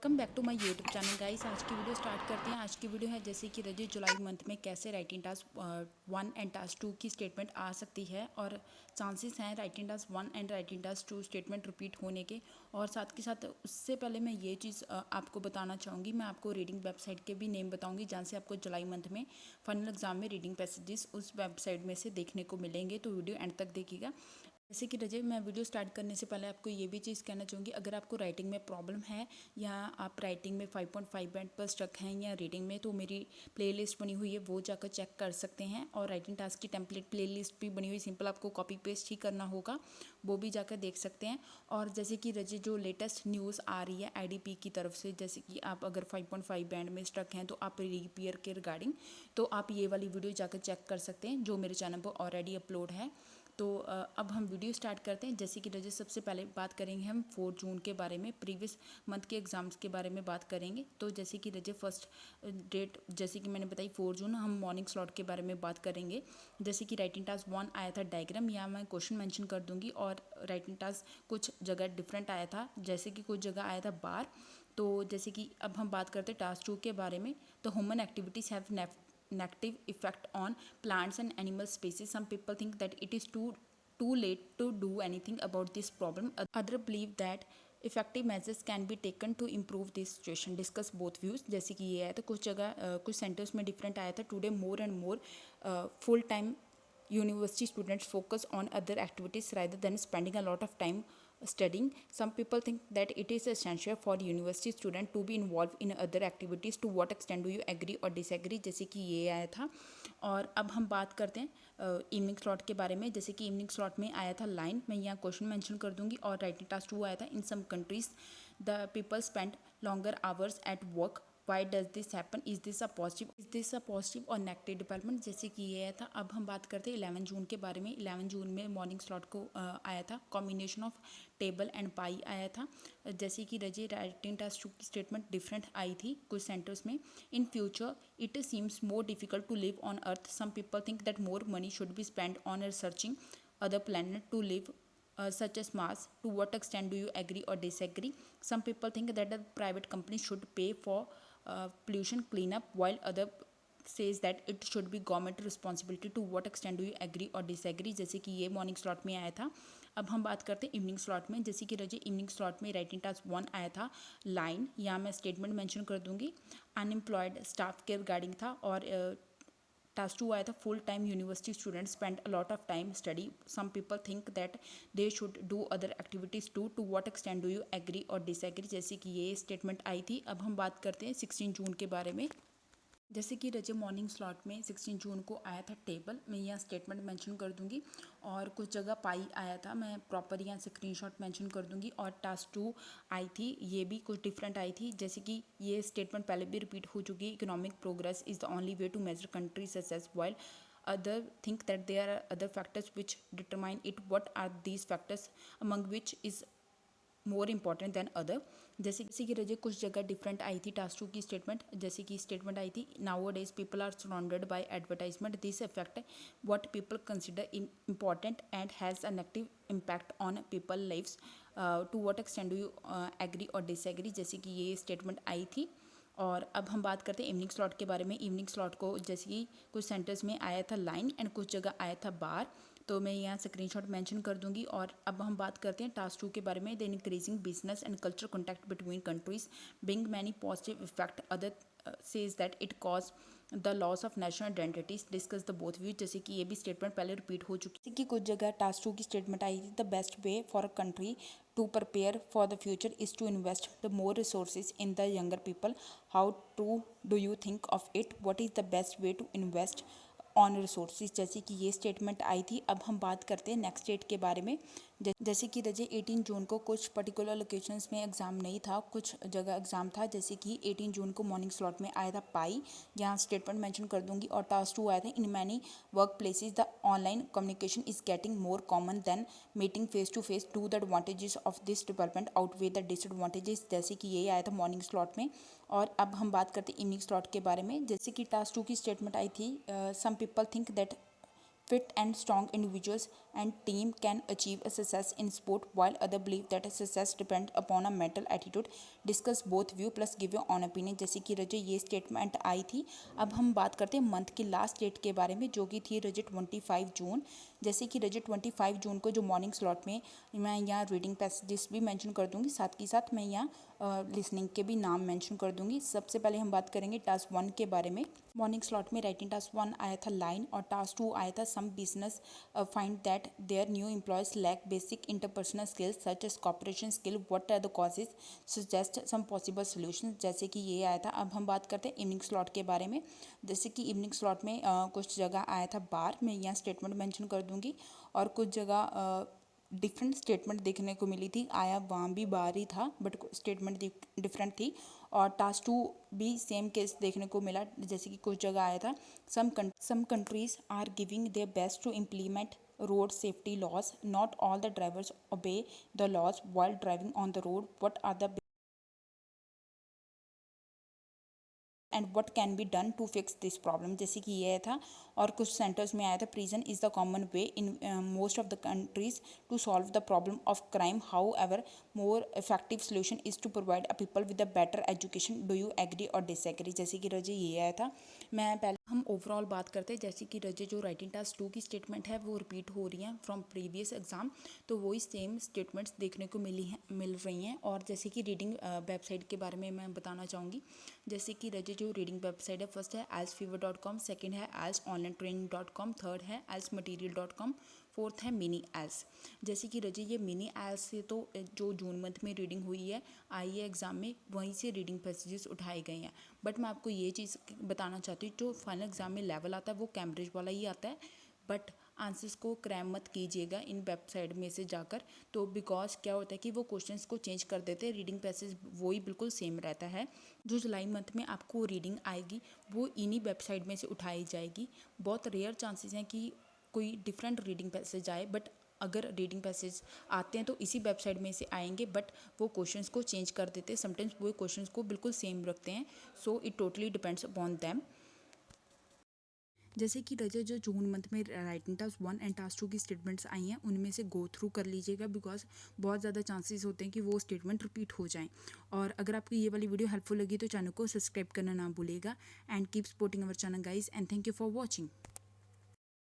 Welcome back to my YouTube channel guys. आज की video start करते हैं। आज की वीडियो है जैसे कि रजी जुलाई मंथ में कैसे राइटिंग टास्क 1 एंड टास्क 2 की स्टेटमेंट आ सकती है और चांसेस हैं writing task 1 and writing task 2 statement repeat होने के। और साथ के साथ उससे पहले मैं ये चीज़ आपको बताना चाहूँगी, मैं आपको रीडिंग वेबसाइट के भी नेम बताऊँगी जहाँ से आपको जुलाई मंथ में फाइनल एग्जाम में रीडिंग पैसेजेस उस वेबसाइट में से देखने को मिलेंगे, तो वीडियो एंड तक देखिएगा। जैसे कि रजे मैं वीडियो स्टार्ट करने से पहले आपको ये भी चीज़ कहना चाहूँगी, अगर आपको राइटिंग में प्रॉब्लम है या आप राइटिंग में 5.5 बैंड पर स्टक हैं या रीडिंग में, तो मेरी प्लेलिस्ट बनी हुई है वो जाकर चेक कर सकते हैं। और राइटिंग टास्क की टेम्पलेट प्लेलिस्ट भी बनी हुई, सिंपल आपको कॉपी पेस्ट ही करना होगा, वो भी जाकर देख सकते हैं। और जैसे कि रजे जो लेटेस्ट न्यूज़ आ रही है आईडीपी की तरफ से, जैसे कि आप अगर 5.5 बैंड में स्टक हैं तो आप रिपेयर के रिगार्डिंग तो आप ये वाली वीडियो जाकर चेक कर सकते हैं जो मेरे चैनल पर ऑलरेडी अपलोड है। तो अब हम वीडियो स्टार्ट करते हैं। जैसे कि रजत सबसे पहले बात करेंगे हम 4 जून के बारे में, प्रीवियस मंथ के एग्ज़ाम्स के बारे में बात करेंगे। तो जैसे कि रजत फर्स्ट डेट जैसे कि मैंने बताई 4 जून, हम मॉर्निंग स्लॉट के बारे में बात करेंगे। जैसे कि राइटिंग टास्क 1 आया था डायग्राम, या मैं क्वेश्चन मेंशन कर दूंगी। और राइटिंग टास्क कुछ जगह डिफरेंट आया था, जैसे कि कुछ जगह आया था बार। तो जैसे कि अब हम बात करते हैं टास्क 2 के बारे में। तो human activities have negative effect on plants and animal species. Some people think that it is too late to do anything about this problem. Other believe that effective measures can be taken to improve this situation. Discuss both views. जैसे कि ये आया था कुछ जगह कुछ centres में different आया था। Today more and more full time university students focus on other activities rather than spending a lot of time studying. Some people think that it is essential for university student to be involved in other activities. To what extent do you agree or disagree? जैसे कि ये आया था। और अब हम बात करते हैं इवनिंग स्लॉट के बारे में। जैसे कि इवनिंग स्लॉट में आया था लाइन, मैं यहाँ क्वेश्चन मेंशन कर दूंगी। और राइटिंग टास्क 2 आया था in some countries the people spend longer hours at work, why does this happen, is this a positive और नेगेटिव डेवलपमेंट। जैसे कि ये आया था। अब हम बात करते हैं 11 जून के बारे में। 11 जून में मॉर्निंग स्लॉट को आया था combination of table and pie आया था। जैसे कि रजे राइटिंग टास्क की स्टेटमेंट डिफरेंट आई थी कुछ सेंटर्स में। In future it seems more difficult to live on earth. Some people think that more money should be spend on researching other planet to live, such as Mars. To what extent do you agree or disagree? Some people think that the private companies should pay for pollution cleanup, while other says that it should be government responsibility. To what extent do you agree or disagree? जैसे कि ये morning slot में आया था। अब हम बात करते हैं इवनिंग स्लॉट में। जैसे कि रजे इवनिंग स्लॉट में राइटिंग टास्क 1 आया था लाइन, या मैं स्टेटमेंट मेंशन कर दूंगी, अनएम्प्लॉयड स्टाफ के रिगार्डिंग था। और टास्क 2 आया था full time university student spend a lot of time study. Some people think that they should do other activities too. To what extend do you agree or disagree? जैसे कि ये statement आई थी। अब हम बात करते हैं 16 जून के बारे में। जैसे कि रजे मॉर्निंग स्लॉट में 16 जून को आया था टेबल, मैं यहाँ स्टेटमेंट मेंशन कर दूंगी। और कुछ जगह पाई आया था, मैं प्रॉपर यहाँ स्क्रीनशॉट मेंशन कर दूंगी। और टास्क 2 आई थी, ये भी कुछ डिफरेंट आई थी। जैसे कि ये स्टेटमेंट पहले भी रिपीट हो चुकी है, economic progress is the only way to measure country success, while other think that there are other factors which determine it. What are these factors, among which is more important than other? जैसे कि रजे कुछ जगह different आई थी task 2 की statement. जैसे कि statement आई थी, nowadays people are surrounded by advertisement, this affect what people consider important and has a negative impact on people lives. To what extend do you agree or disagree? जैसे कि ये statement आई थी। और अब हम बात करते हैं इवनिंग स्लॉट के बारे में। इवनिंग स्लॉट को जैसे कि कुछ सेंटर्स में आया था लाइन एंड कुछ जगह आया था बार, तो मैं यहाँ स्क्रीनशॉट मेंशन कर दूंगी। और अब हम बात करते हैं टास्क 2 के बारे में। The increasing business and culture contact between countries bring many positive effect, other says that it cause the loss of national identities. Discuss the both view. जैसे कि ये भी स्टेटमेंट पहले रिपीट हो चुकी है कि कुछ जगह टास्क 2 की स्टेटमेंट आई थी, the best way for a country to prepare for the future is to invest the more resources in the younger people. How do you think of it? What is the best way to invest on resources? जैसे कि ये statement आई थी। अब हम बात करते हैं नेक्स्ट डेट के बारे में। जैसे कि रजे 18 जून को कुछ पर्टिकुलर लोकेशंस में एग्ज़ाम नहीं था, कुछ जगह एग्ज़ाम था। जैसे कि 18 जून को मॉर्निंग स्लॉट में आया था पाई, यहाँ स्टेटमेंट मेंशन कर दूंगी। और टास्क 2 आया था, in many work places the online communication is getting more common than meeting face to face. Do the advantages of this development outweigh the disadvantages? जैसे कि ये आया था मॉर्निंग स्लॉट में। और अब हम बात करते हैं इवनिंग स्लॉट के बारे में। जैसे कि टास्क 2 की स्टेटमेंट आई थी, some people think that Fit and strong individuals and team can achieve a success in sport, while other believe that a success depends upon a mental attitude. Discuss both view plus give your own opinion। जैसे कि रजे ये statement आई थी। अब हम बात करते हैं मंथ की लास्ट डेट के बारे में, जो कि थी रजे 25 जून। जैसे कि रजे 25 जून को जो मॉर्निंग स्लॉट में मैं यहाँ रीडिंग पैसेजेस भी मेंशन कर दूंगी, साथ ही साथ मैं यहाँ लिसनिंग के भी नाम मेंशन कर दूंगी। सबसे पहले हम बात करेंगे टास्क 1 के बारे में। मॉर्निंग स्लॉट में राइटिंग टास्क 1 आया था लाइन, और टास्क 2 आया था some business find that their new employees lack basic interpersonal skills such as cooperation skill, what are the causes, suggest some possible solution. जैसे कि ये आया था। अब हम बात करते हैं इवनिंग स्लॉट के बारे में। जैसे कि इवनिंग स्लॉट में कुछ जगह आया था बार, मैं यहाँ स्टेटमेंट मेंशन कर दूंगी, और कुछ जगह डिफरेंट स्टेटमेंट देखने को मिली थी। आया वहाँ भी बार ही था, बट स्टेटमेंट डिफरेंट थी। और टास्क 2 भी सेम केस देखने को मिला। जैसे कि कुछ जगह आया था some countries are giving their best to implement road safety laws, not all the drivers obey the laws while driving on the road, what are the and what can be done to fix this problem. जैसे कि ये था। और कुछ centres में आया था prison is the common way in most of the countries to solve the problem of crime, however more effective solution is to provide a people with a better education, do you agree or disagree. जैसे कि रजे ये आया था। मैं पहले हम overall बात करते हैं। जैसे कि रजे जो राइटिंग टास्क 2 की स्टेटमेंट है वो रिपीट हो रही हैं फ्रॉम प्रीवियस एग्जाम, तो वही सेम स्टेटमेंट्स देखने को मिल रही हैं। और जैसे कि रीडिंग वेबसाइट के बारे में मैं बताना चाहूँगी। जैसे कि रजे जो रीडिंग वेबसाइट है, फर्स्ट है ALSFever.com, सेकंड है ALSOnlineTraining.com, थर्ड है ALSMaterial.com, फोर्थ है मिनी एल्स। जैसे कि रजे ये मिनी एल्स से तो जो जून मंथ में रीडिंग हुई है आई है एग्ज़ाम में, वहीं से रीडिंग पैसेजेस उठाए गए हैं। बट मैं आपको ये चीज़ बताना चाहती हूँ, जो फाइनल एग्ज़ाम में लेवल आता है वो कैम्ब्रिज वाला ही आता है। बट आंसर्स को क्रैम मत कीजिएगा इन वेबसाइट में से जाकर, तो बिकॉज क्या होता है कि वो क्वेश्चंस को चेंज कर देते हैं, रीडिंग पैसेज वही बिल्कुल सेम रहता है। जो जुलाई मंथ में आपको रीडिंग आएगी वो इन्हीं वेबसाइट में से उठाई जाएगी। बहुत रेयर चांसेस हैं कि कोई डिफरेंट रीडिंग पैसेज आए, बट अगर रीडिंग पैसेज आते हैं तो इसी वेबसाइट में से आएंगे, बट वो क्वेश्चंस को चेंज कर देते हैं। समटाइम्स वो क्वेश्चंस को बिल्कुल सेम रखते हैं। So it totally depends upon them. जैसे कि रजा जो जून मंथ में राइटिंग टास्क 1 एंड टास्क 2 की स्टेटमेंट्स आई हैं उनमें से गो थ्रू कर लीजिएगा, बिकॉज बहुत ज़्यादा चांसेस होते हैं कि वो स्टेटमेंट रिपीट हो जाएं। और अगर आपको ये वाली वीडियो हेल्पफुल लगी तो चैनल को सब्सक्राइब करना ना भूलिएगा। And keep supporting our channel guys, and thank you for watching.